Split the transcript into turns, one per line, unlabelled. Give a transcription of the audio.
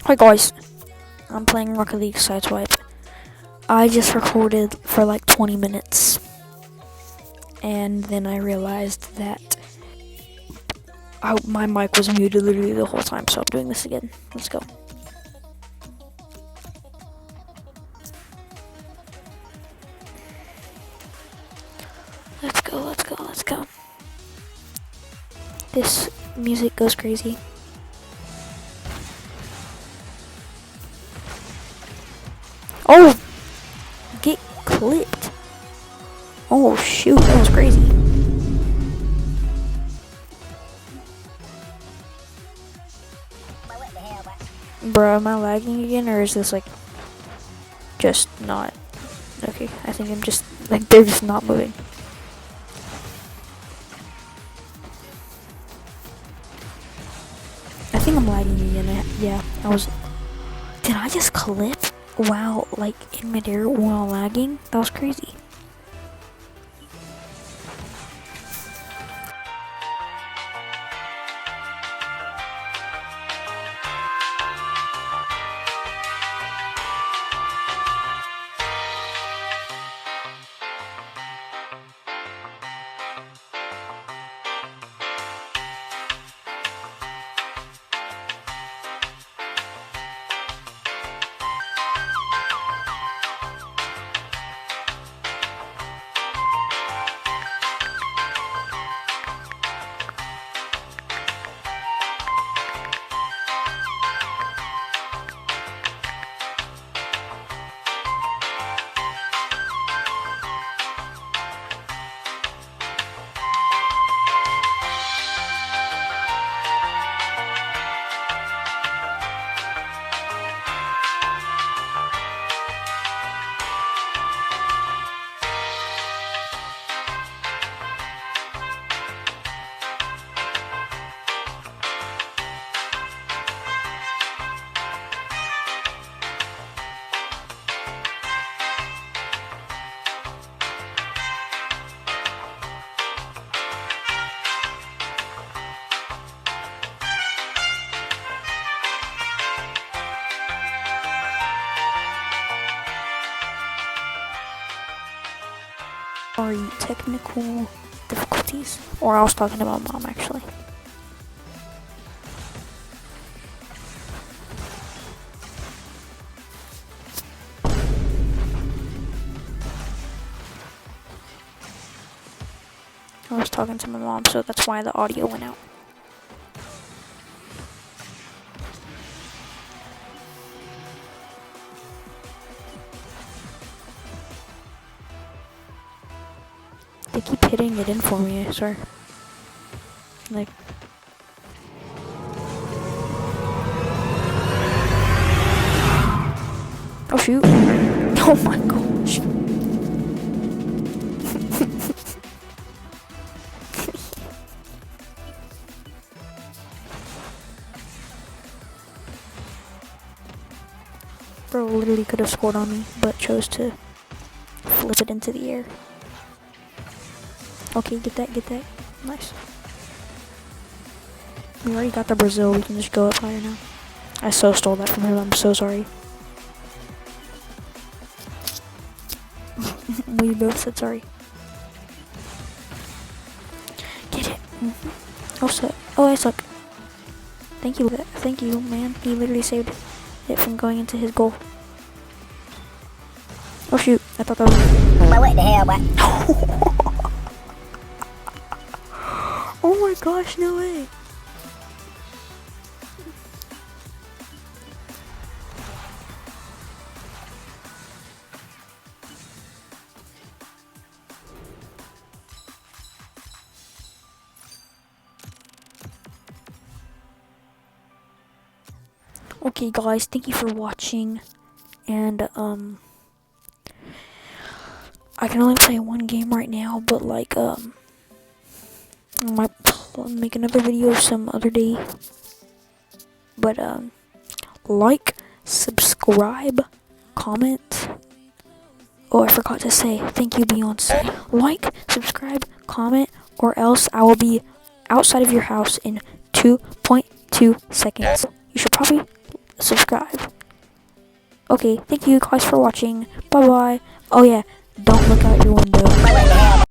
Hi guys, I'm playing Rocket League Sideswipe. I just recorded for like 20 minutes, and then I realized that my mic was muted literally the whole time, so I'm doing this again. Let's go. Let's go. This music goes crazy. Oh! Get clipped. Oh shoot, that was crazy. Bro, am I lagging again, or is this like just not? Okay, I think I'm just like they're just not moving. I think I'm lagging again. Yeah, I was. Did I just clip? Wow, like in midair while lagging? That was crazy. Sorry, technical difficulties. Or I was talking to my mom actually. I was talking to my mom, so that's why the audio went out. They keep hitting it in for me, sir. Like. Oh shoot. Oh my gosh. Bro literally could have scored on me, but chose to flip it into the air. Okay, get that. Nice. We already got the Brazil, we can just go up higher now. I so stole that from him, I'm so sorry. We both said sorry. Get it. Oh, I suck. Thank you, man. He literally saved it from going into his goal. Oh shoot, I thought that was...
What the hell, what?
Oh my gosh, no way. Okay guys, thank you for watching, and I can only play one game right now, but like I might make another video some other day. But like, subscribe, comment. Oh, I forgot to say thank you, Beyonce. Like, subscribe, comment, or else I will be outside of your house in 2.2 seconds. You should probably subscribe. Okay, thank you guys for watching. Bye bye. Oh yeah, don't look out your window.